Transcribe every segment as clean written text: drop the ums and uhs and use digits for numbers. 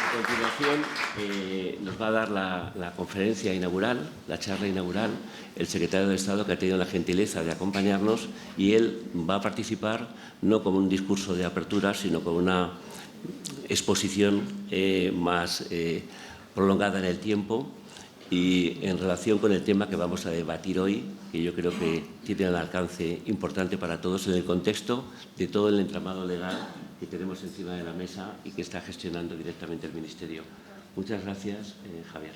A continuación, nos va a dar la conferencia inaugural, la charla inaugural, el secretario de Estado, que ha tenido la gentileza de acompañarnos, y él va a participar no como un discurso de apertura, sino como una exposición más prolongada en el tiempo y en relación con el tema que vamos a debatir hoy, que yo creo que tiene un alcance importante para todos en el contexto de todo el entramado legal que tenemos encima de la mesa y que está gestionando directamente el Ministerio. Muchas gracias, Javier.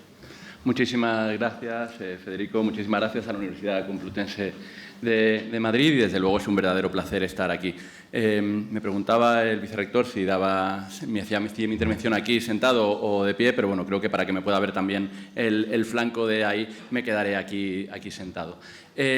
Muchísimas gracias, Federico. Muchísimas gracias a la Universidad Complutense de Madrid y, desde luego, es un verdadero placer estar aquí. Me preguntaba el vicerrector si me hacía mi intervención aquí sentado o de pie, pero bueno, creo que para que me pueda ver también el flanco de ahí, me quedaré aquí sentado. He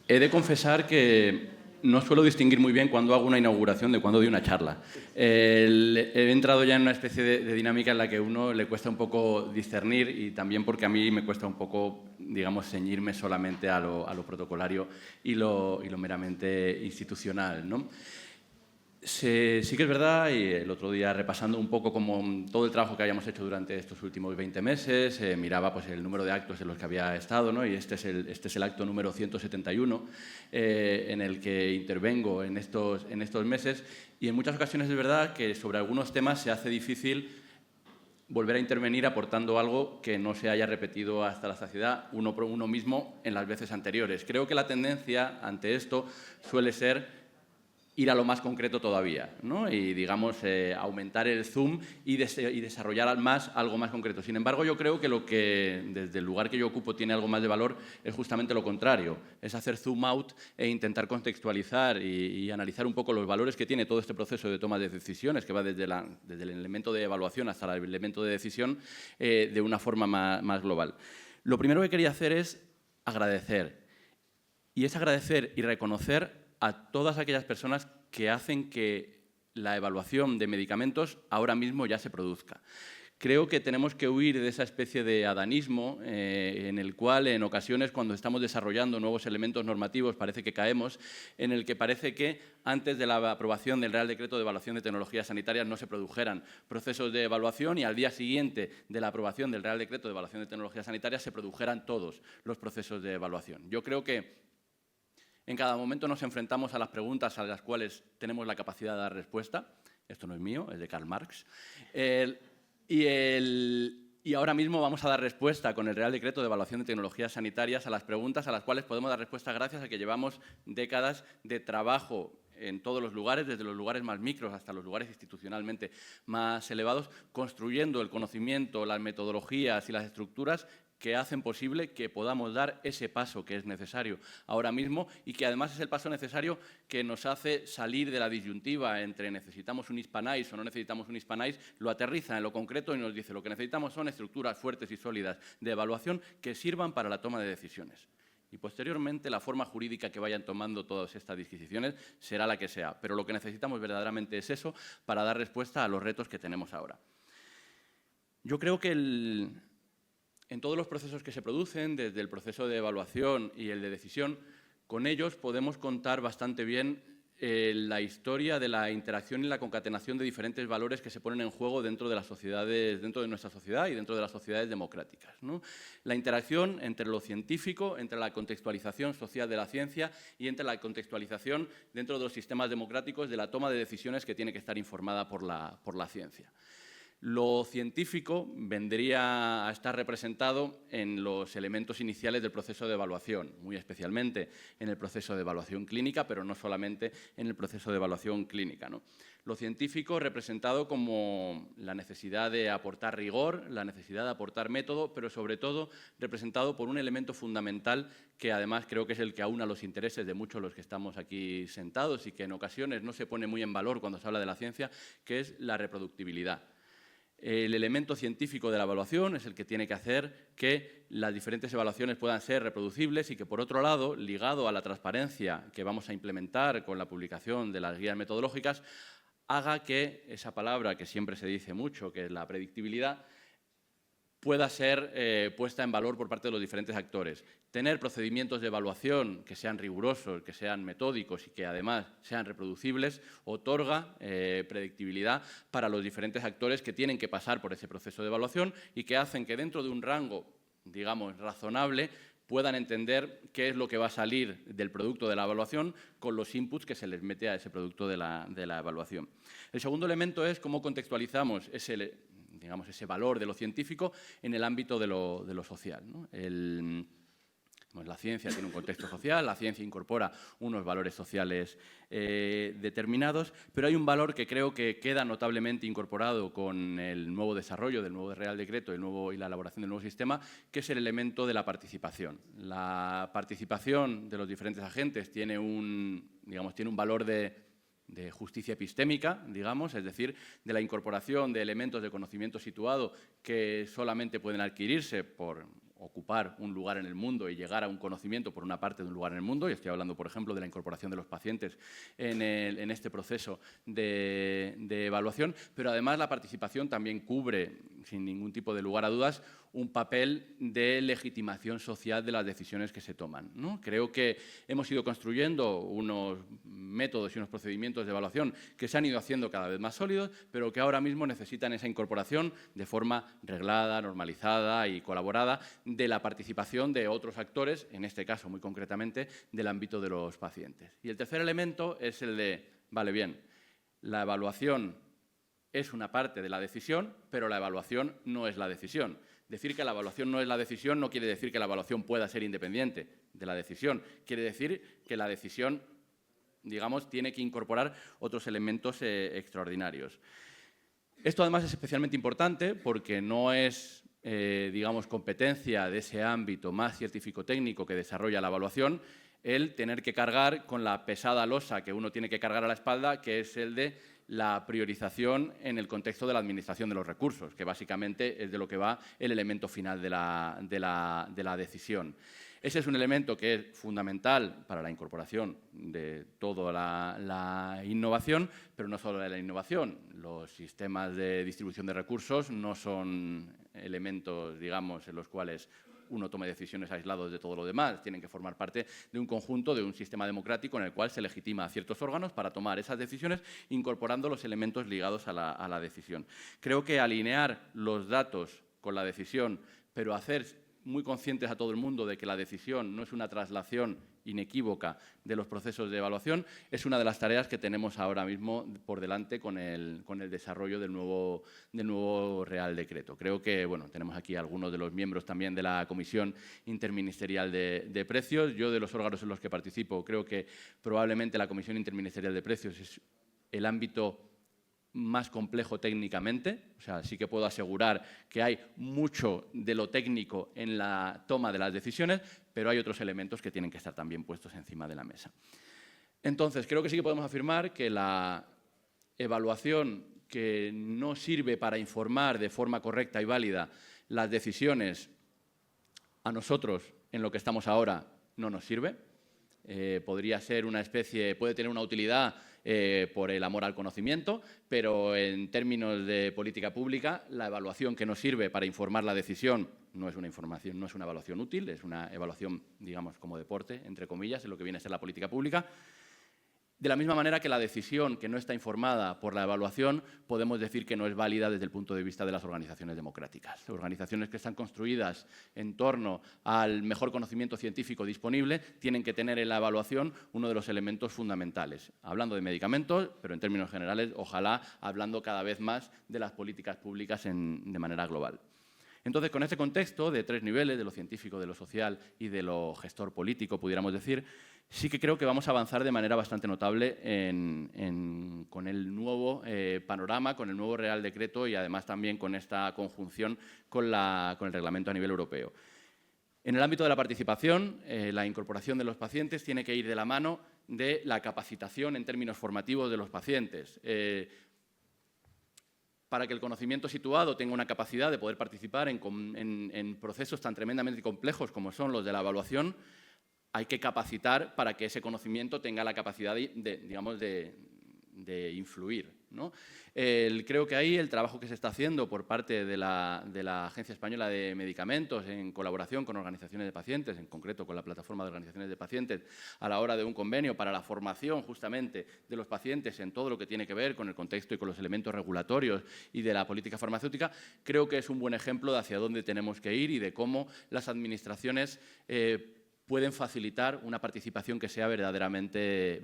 de confesar que no suelo distinguir muy bien cuando hago una inauguración de cuando doy una charla. He entrado ya en una especie de dinámica en la que a uno le cuesta un poco discernir, y también porque a mí me cuesta un poco, digamos, ceñirme solamente a lo protocolario y lo meramente institucional, ¿no? Sí que es verdad, y el otro día, repasando un poco como todo el trabajo que habíamos hecho durante estos últimos 20 meses, miraba pues el número de actos en los que había estado, ¿no? Y este es el acto número 171 en el que intervengo en estos meses, y en muchas ocasiones es verdad que sobre algunos temas se hace difícil volver a intervenir aportando algo que no se haya repetido hasta la saciedad uno mismo en las veces anteriores. Creo que la tendencia ante esto suele ser ir a lo más concreto todavía, ¿no? Y, digamos, aumentar el zoom y desarrollar algo más concreto. Sin embargo, yo creo que lo que, desde el lugar que yo ocupo, tiene algo más de valor es justamente lo contrario, es hacer zoom out e intentar contextualizar y analizar un poco los valores que tiene todo este proceso de toma de decisiones, que va desde el elemento de evaluación hasta el elemento de decisión, de una forma más global. Lo primero que quería hacer es agradecer, y es agradecer y reconocer a todas aquellas personas que hacen que la evaluación de medicamentos ahora mismo ya se produzca. Creo que tenemos que huir de esa especie de adanismo en el cual, en ocasiones, cuando estamos desarrollando nuevos elementos normativos, parece que caemos, en el que parece que antes de la aprobación del Real Decreto de Evaluación de Tecnologías Sanitarias no se produjeran procesos de evaluación, y al día siguiente de la aprobación del Real Decreto de Evaluación de Tecnologías Sanitarias se produjeran todos los procesos de evaluación. Yo creo que en cada momento nos enfrentamos a las preguntas a las cuales tenemos la capacidad de dar respuesta. Esto no es mío, es de Karl Marx. Y ahora mismo vamos a dar respuesta con el Real Decreto de Evaluación de Tecnologías Sanitarias a las preguntas a las cuales podemos dar respuesta gracias a que llevamos décadas de trabajo en todos los lugares, desde los lugares más micros hasta los lugares institucionalmente más elevados, construyendo el conocimiento, las metodologías y las estructuras que hacen posible que podamos dar ese paso que es necesario ahora mismo, y que además es el paso necesario que nos hace salir de la disyuntiva entre necesitamos un Hispanize o no necesitamos un Hispanize, lo aterriza en lo concreto y nos dice lo que necesitamos son estructuras fuertes y sólidas de evaluación que sirvan para la toma de decisiones. Y posteriormente la forma jurídica que vayan tomando todas estas disquisiciones será la que sea, pero lo que necesitamos verdaderamente es eso para dar respuesta a los retos que tenemos ahora. Yo creo que en todos los procesos que se producen, desde el proceso de evaluación y el de decisión, con ellos podemos contar bastante bien la historia de la interacción y la concatenación de diferentes valores que se ponen en juego dentro de las sociedades, dentro de nuestra sociedad y dentro de las sociedades democráticas, ¿no? La interacción entre lo científico, entre la contextualización social de la ciencia y entre la contextualización dentro de los sistemas democráticos de la toma de decisiones que tiene que estar informada por la ciencia. Lo científico vendría a estar representado en los elementos iniciales del proceso de evaluación, muy especialmente en el proceso de evaluación clínica, pero no solamente en el proceso de evaluación clínica, ¿no? Lo científico representado como la necesidad de aportar rigor, la necesidad de aportar método, pero sobre todo representado por un elemento fundamental que además creo que es el que aúna los intereses de muchos de los que estamos aquí sentados y que en ocasiones no se pone muy en valor cuando se habla de la ciencia, que es la reproductibilidad. El elemento científico de la evaluación es el que tiene que hacer que las diferentes evaluaciones puedan ser reproducibles y que, por otro lado, ligado a la transparencia que vamos a implementar con la publicación de las guías metodológicas, haga que esa palabra que siempre se dice mucho, que es la predictibilidad, pueda ser puesta en valor por parte de los diferentes actores. Tener procedimientos de evaluación que sean rigurosos, que sean metódicos y que además sean reproducibles, otorga predictibilidad para los diferentes actores que tienen que pasar por ese proceso de evaluación y que hacen que dentro de un rango, digamos, razonable, puedan entender qué es lo que va a salir del producto de la evaluación con los inputs que se les mete a ese producto de la evaluación. El segundo elemento es cómo contextualizamos ese valor de lo científico en el ámbito de lo social, ¿no? La ciencia tiene un contexto social, la ciencia incorpora unos valores sociales determinados, pero hay un valor que creo que queda notablemente incorporado con el nuevo desarrollo del nuevo Real Decreto y la elaboración del nuevo sistema, que es el elemento de la participación. La participación de los diferentes agentes tiene un valor de justicia epistémica, digamos, es decir, de la incorporación de elementos de conocimiento situado que solamente pueden adquirirse por ocupar un lugar en el mundo y llegar a un conocimiento por una parte de un lugar en el mundo, y estoy hablando, por ejemplo, de la incorporación de los pacientes en este proceso de evaluación, pero además la participación también cubre, sin ningún tipo de lugar a dudas, un papel de legitimación social de las decisiones que se toman, ¿no? Creo que hemos ido construyendo unos métodos y unos procedimientos de evaluación que se han ido haciendo cada vez más sólidos, pero que ahora mismo necesitan esa incorporación de forma reglada, normalizada y colaborada de la participación de otros actores, en este caso muy concretamente del ámbito de los pacientes. Y el tercer elemento es el de, vale, bien, la evaluación es una parte de la decisión, pero la evaluación no es la decisión. Decir que la evaluación no es la decisión no quiere decir que la evaluación pueda ser independiente de la decisión. Quiere decir que la decisión, digamos, tiene que incorporar otros elementos extraordinarios. Esto, además, es especialmente importante porque no es, digamos, competencia de ese ámbito más científico-técnico que desarrolla la evaluación el tener que cargar con la pesada losa que uno tiene que cargar a la espalda, que es el de la priorización en el contexto de la administración de los recursos, que básicamente es de lo que va el elemento final de la decisión. Ese es un elemento que es fundamental para la incorporación de toda la innovación, pero no solo de la innovación. Los sistemas de distribución de recursos no son elementos, digamos, en los cuales uno tome decisiones aislados de todo lo demás. Tienen que formar parte de un conjunto, de un sistema democrático en el cual se legitima a ciertos órganos para tomar esas decisiones, incorporando los elementos ligados a la decisión. Creo que alinear los datos con la decisión, pero hacer muy conscientes a todo el mundo de que la decisión no es una traslación inequívoca de los procesos de evaluación, es una de las tareas que tenemos ahora mismo por delante con el desarrollo del nuevo Real Decreto. Creo que, bueno, tenemos aquí algunos de los miembros también de la Comisión Interministerial de Precios. Yo, de los órganos en los que participo, creo que probablemente la Comisión Interministerial de Precios es el ámbito más complejo técnicamente, o sea, sí que puedo asegurar que hay mucho de lo técnico en la toma de las decisiones, pero hay otros elementos que tienen que estar también puestos encima de la mesa. Entonces, creo que sí que podemos afirmar que la evaluación que no sirve para informar de forma correcta y válida las decisiones a nosotros en lo que estamos ahora no nos sirve. Podría ser una especie, puede tener una utilidad por el amor al conocimiento, pero en términos de política pública, la evaluación que nos sirve para informar la decisión no es una información, no es una evaluación útil, es una evaluación, digamos, como deporte, entre comillas, en lo que viene a ser la política pública. De la misma manera que la decisión que no está informada por la evaluación podemos decir que no es válida desde el punto de vista de las organizaciones democráticas. Organizaciones que están construidas en torno al mejor conocimiento científico disponible tienen que tener en la evaluación uno de los elementos fundamentales. Hablando de medicamentos, pero en términos generales, ojalá hablando cada vez más de las políticas públicas de manera global. Entonces, con este contexto de tres niveles, de lo científico, de lo social y de lo gestor político, pudiéramos decir, sí que creo que vamos a avanzar de manera bastante notable con el nuevo panorama, con el nuevo Real Decreto y además también con esta conjunción con el reglamento a nivel europeo. En el ámbito de la participación, la incorporación de los pacientes tiene que ir de la mano de la capacitación en términos formativos de los pacientes. Para que el conocimiento situado tenga una capacidad de poder participar en procesos tan tremendamente complejos como son los de la evaluación, hay que capacitar para que ese conocimiento tenga la capacidad de influir ¿no? Creo que ahí el trabajo que se está haciendo por parte de la Agencia Española de Medicamentos, en colaboración con organizaciones de pacientes, en concreto con la Plataforma de Organizaciones de Pacientes, a la hora de un convenio para la formación justamente de los pacientes en todo lo que tiene que ver con el contexto y con los elementos regulatorios y de la política farmacéutica, creo que es un buen ejemplo de hacia dónde tenemos que ir y de cómo las administraciones pueden facilitar una participación que sea verdaderamente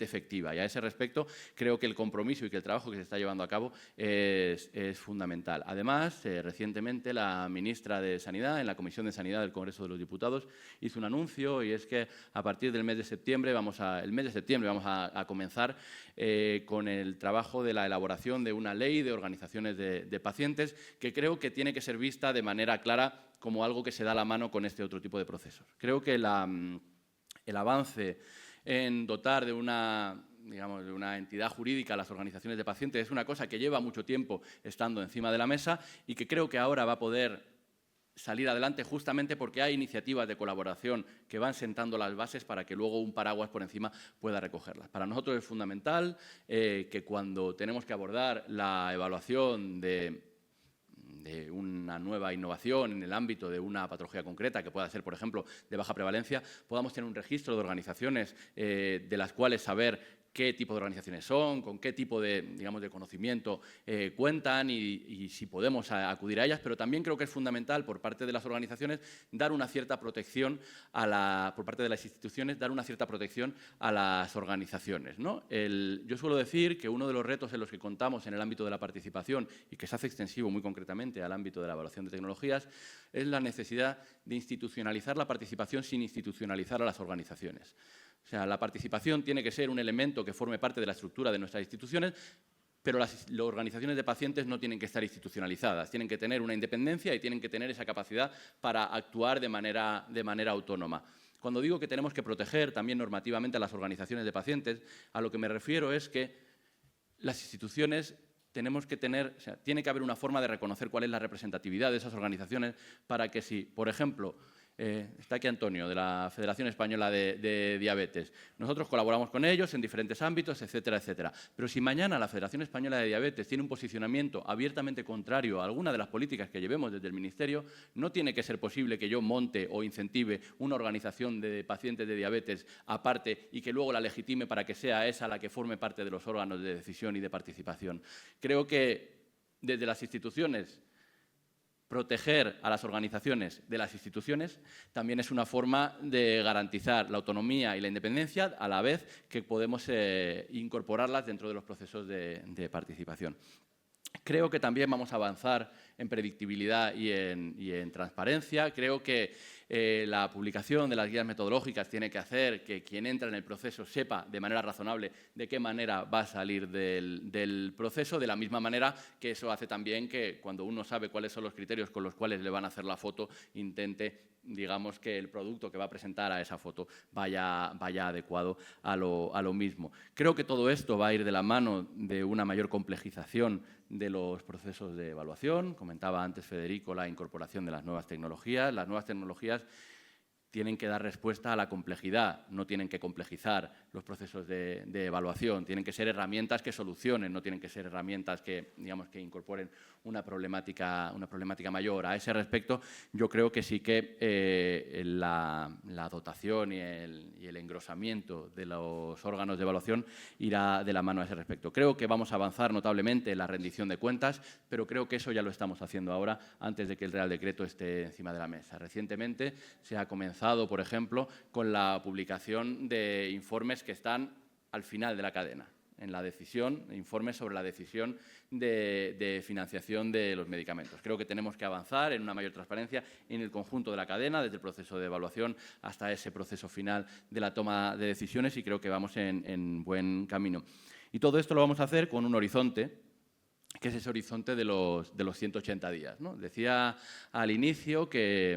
efectiva. Y a ese respecto, creo que el compromiso y que el trabajo que se está llevando a cabo es fundamental. Además, recientemente la ministra de Sanidad, en la Comisión de Sanidad del Congreso de los Diputados, hizo un anuncio, y es que a partir del mes de septiembre vamos a comenzar con el trabajo de la elaboración de una ley de organizaciones de pacientes, que creo que tiene que ser vista de manera clara como algo que se da la mano con este otro tipo de procesos. Creo que el avance en dotar de una entidad jurídica a las organizaciones de pacientes es una cosa que lleva mucho tiempo estando encima de la mesa y que creo que ahora va a poder salir adelante justamente porque hay iniciativas de colaboración que van sentando las bases para que luego un paraguas por encima pueda recogerlas. Para nosotros es fundamental que cuando tenemos que abordar la evaluación de una nueva innovación en el ámbito de una patología concreta, que pueda ser, por ejemplo, de baja prevalencia, podamos tener un registro de organizaciones de las cuales saber qué tipo de organizaciones son, con qué tipo de conocimiento cuentan y si podemos acudir a ellas, pero también creo que es fundamental por parte de las organizaciones dar una cierta protección por parte de las instituciones, dar una cierta protección a las organizaciones, ¿no? Yo suelo decir que uno de los retos en los que contamos en el ámbito de la participación y que se hace extensivo muy concretamente al ámbito de la evaluación de tecnologías es la necesidad de institucionalizar la participación sin institucionalizar a las organizaciones. O sea, la participación tiene que ser un elemento que forme parte de la estructura de nuestras instituciones, pero las organizaciones de pacientes no tienen que estar institucionalizadas, tienen que tener una independencia y tienen que tener esa capacidad para actuar de manera autónoma. Cuando digo que tenemos que proteger también normativamente a las organizaciones de pacientes, a lo que me refiero es que las instituciones tiene que haber una forma de reconocer cuál es la representatividad de esas organizaciones para que si, por ejemplo, está aquí Antonio, de la Federación Española de Diabetes. Nosotros colaboramos con ellos en diferentes ámbitos, etcétera, etcétera. Pero si mañana la Federación Española de Diabetes tiene un posicionamiento abiertamente contrario a alguna de las políticas que llevemos desde el Ministerio, no tiene que ser posible que yo monte o incentive una organización de pacientes de diabetes aparte y que luego la legitime para que sea esa la que forme parte de los órganos de decisión y de participación. Creo que desde las instituciones proteger a las organizaciones de las instituciones también es una forma de garantizar la autonomía y la independencia a la vez que podemos incorporarlas dentro de los procesos de participación. Creo que también vamos a avanzar en predictibilidad y en transparencia. Creo que la publicación de las guías metodológicas tiene que hacer que quien entra en el proceso sepa de manera razonable de qué manera va a salir del proceso, de la misma manera que eso hace también que cuando uno sabe cuáles son los criterios con los cuales le van a hacer la foto, intente, digamos, que el producto que va a presentar a esa foto vaya adecuado a lo mismo. Creo que todo esto va a ir de la mano de una mayor complejización de los procesos de evaluación. Comentaba antes Federico la incorporación de las nuevas tecnologías. Las nuevas tecnologías tienen que dar respuesta a la complejidad, no tienen que complejizar los procesos de evaluación, tienen que ser herramientas que solucionen, no tienen que ser herramientas que, digamos, que incorporen una problemática mayor. A ese respecto, yo creo que sí que la dotación y el engrosamiento de los órganos de evaluación irá de la mano a ese respecto. Creo que vamos a avanzar notablemente en la rendición de cuentas, pero creo que eso ya lo estamos haciendo ahora antes de que el Real Decreto esté encima de la mesa. Recientemente se ha comenzado, por ejemplo, con la publicación de informes que están al final de la cadena, en la decisión, informes sobre la decisión de financiación de los medicamentos. Creo que tenemos que avanzar en una mayor transparencia en el conjunto de la cadena, desde el proceso de evaluación hasta ese proceso final de la toma de decisiones, y creo que vamos en buen camino. Y todo esto lo vamos a hacer con un horizonte, que es ese horizonte de los 180 días, ¿no? Decía al inicio que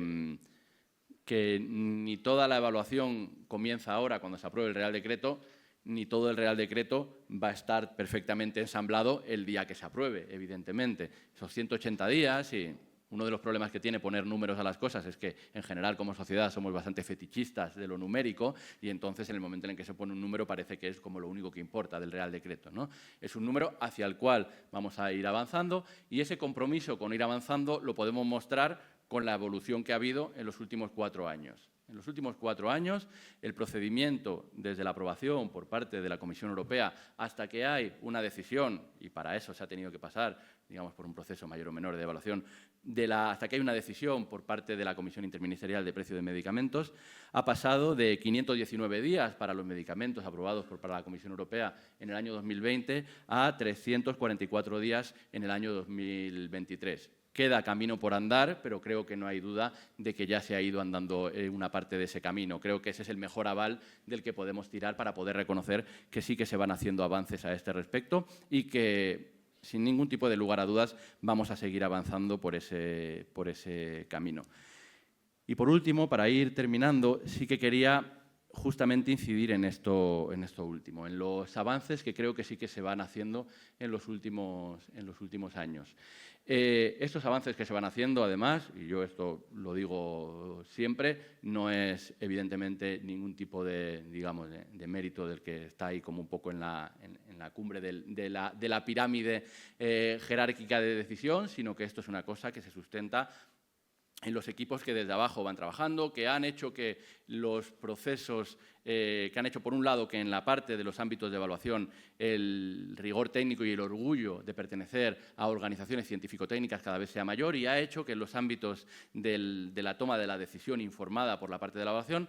ni toda la evaluación comienza ahora cuando se apruebe el Real Decreto, ni todo el Real Decreto va a estar perfectamente ensamblado el día que se apruebe, evidentemente. Esos 180 días y Uno de los problemas que tiene poner números a las cosas es que, en general, como sociedad, somos bastante fetichistas de lo numérico y entonces, en el momento en el que se pone un número, parece que es como lo único que importa del Real Decreto, ¿no? Es un número hacia el cual vamos a ir avanzando y ese compromiso con ir avanzando lo podemos mostrar con la evolución que ha habido en los últimos 4 años. En los últimos 4 años, el procedimiento desde la aprobación por parte de la Comisión Europea hasta que hay una decisión, y para eso se ha tenido que pasar, digamos, por un proceso mayor o menor de evaluación, hasta que hay una decisión por parte de la Comisión Interministerial de Precio de Medicamentos, ha pasado de 519 días para los medicamentos aprobados por la Comisión Europea en el año 2020 a 344 días en el año 2023. Queda camino por andar, pero creo que no hay duda de que ya se ha ido andando una parte de ese camino. Creo que ese es el mejor aval del que podemos tirar para poder reconocer que sí que se van haciendo avances a este respecto y que, sin ningún tipo de lugar a dudas, vamos a seguir avanzando por ese camino. Y, por último, para ir terminando, sí que quería justamente incidir en esto último, en los avances que creo que sí que se van haciendo en los últimos años. Estos avances que se van haciendo, además, y yo esto lo digo siempre, no es evidentemente ningún tipo de, digamos, de mérito del que está ahí como un poco en la cumbre de la pirámide jerárquica de decisión, sino que esto es una cosa que se sustenta en los equipos que desde abajo van trabajando, que han hecho que los procesos, que han hecho por un lado que en la parte de los ámbitos de evaluación el rigor técnico y el orgullo de pertenecer a organizaciones científico-técnicas cada vez sea mayor y ha hecho que en los ámbitos de la toma de la decisión informada por la parte de la evaluación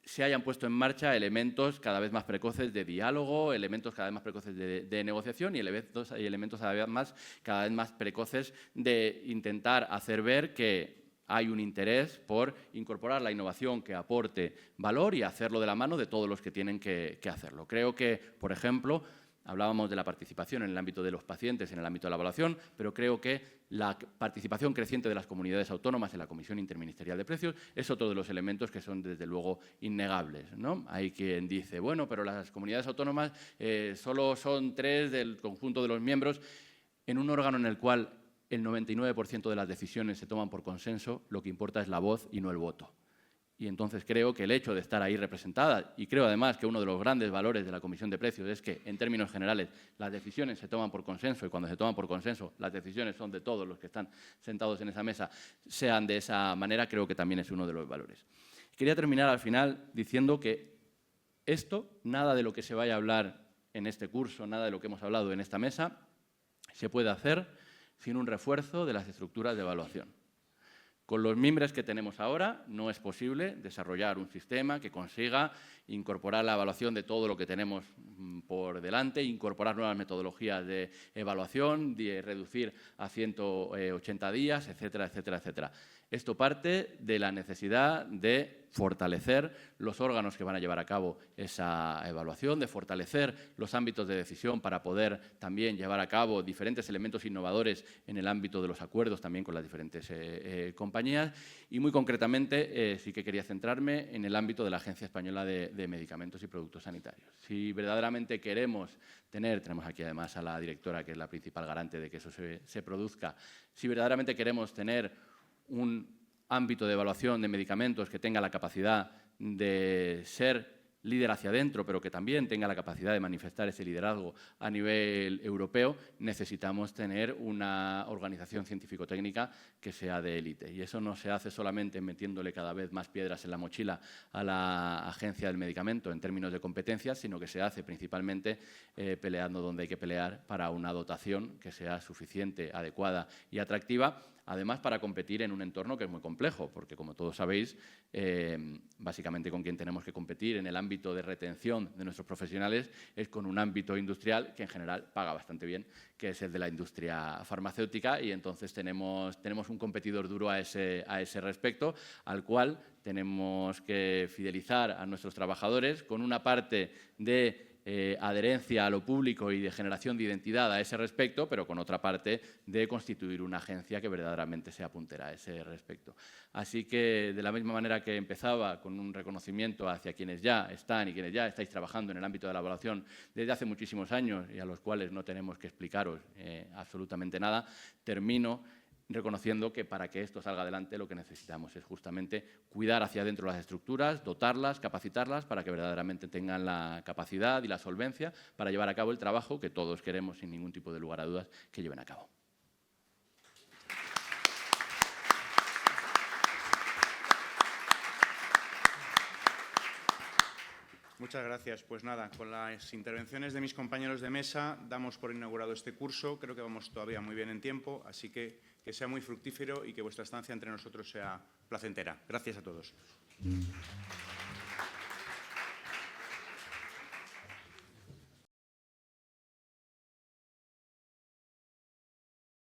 se hayan puesto en marcha elementos cada vez más precoces de diálogo, elementos cada vez más precoces de negociación y elementos cada vez más precoces de intentar hacer ver que hay un interés por incorporar la innovación que aporte valor y hacerlo de la mano de todos los que tienen que hacerlo. Creo que, por ejemplo, hablábamos de la participación en el ámbito de los pacientes, en el ámbito de la evaluación, pero creo que la participación creciente de las comunidades autónomas en la Comisión Interministerial de Precios es otro de los elementos que son, desde luego, innegables, ¿no? Hay quien dice, bueno, pero las comunidades autónomas solo son 3 del conjunto de los miembros. En un órgano en el cual el 99% de las decisiones se toman por consenso, lo que importa es la voz y no el voto. Y entonces creo que el hecho de estar ahí representada, y creo además que uno de los grandes valores de la Comisión de Precios es que, en términos generales, las decisiones se toman por consenso y cuando se toman por consenso, las decisiones son de todos los que están sentados en esa mesa, sean de esa manera, creo que también es uno de los valores. Quería terminar al final diciendo que esto, nada de lo que se vaya a hablar en este curso, nada de lo que hemos hablado en esta mesa, se puede hacer sin un refuerzo de las estructuras de evaluación. Con los mimbres que tenemos ahora no es posible desarrollar un sistema que consiga incorporar la evaluación de todo lo que tenemos por delante, incorporar nuevas metodologías de evaluación, de reducir a 180 días, etcétera, etcétera, etcétera. Esto parte de la necesidad de fortalecer los órganos que van a llevar a cabo esa evaluación, de fortalecer los ámbitos de decisión para poder también llevar a cabo diferentes elementos innovadores en el ámbito de los acuerdos también con las diferentes compañías y, muy concretamente, sí que quería centrarme en el ámbito de la Agencia Española de Medicamentos y Productos Sanitarios. Si verdaderamente queremos tenemos aquí además a la directora, que es la principal garante de que eso se produzca, si verdaderamente queremos tener un ámbito de evaluación de medicamentos que tenga la capacidad de ser líder hacia adentro, pero que también tenga la capacidad de manifestar ese liderazgo a nivel europeo, necesitamos tener una organización científico-técnica que sea de élite. Y eso no se hace solamente metiéndole cada vez más piedras en la mochila a la Agencia del Medicamento en términos de competencias, sino que se hace principalmente peleando donde hay que pelear para una dotación que sea suficiente, adecuada y atractiva, además para competir en un entorno que es muy complejo, porque, como todos sabéis, básicamente con quien tenemos que competir en el ámbito de retención de nuestros profesionales es con un ámbito industrial que en general paga bastante bien, que es el de la industria farmacéutica, y entonces tenemos un competidor duro a ese respecto, al cual tenemos que fidelizar a nuestros trabajadores con una parte de adherencia a lo público y de generación de identidad a ese respecto, pero con otra parte de constituir una agencia que verdaderamente sea puntera a ese respecto. Así que, de la misma manera que empezaba con un reconocimiento hacia quienes ya están y quienes ya estáis trabajando en el ámbito de la evaluación desde hace muchísimos años y a los cuales no tenemos que explicaros absolutamente nada, termino reconociendo que para que esto salga adelante lo que necesitamos es justamente cuidar hacia adentro las estructuras, dotarlas, capacitarlas para que verdaderamente tengan la capacidad y la solvencia para llevar a cabo el trabajo que todos queremos, sin ningún tipo de lugar a dudas, que lleven a cabo. Muchas gracias. Pues nada, con las intervenciones de mis compañeros de mesa damos por inaugurado este curso. Creo que vamos todavía muy bien en tiempo, así que sea muy fructífero y que vuestra estancia entre nosotros sea placentera. Gracias a todos.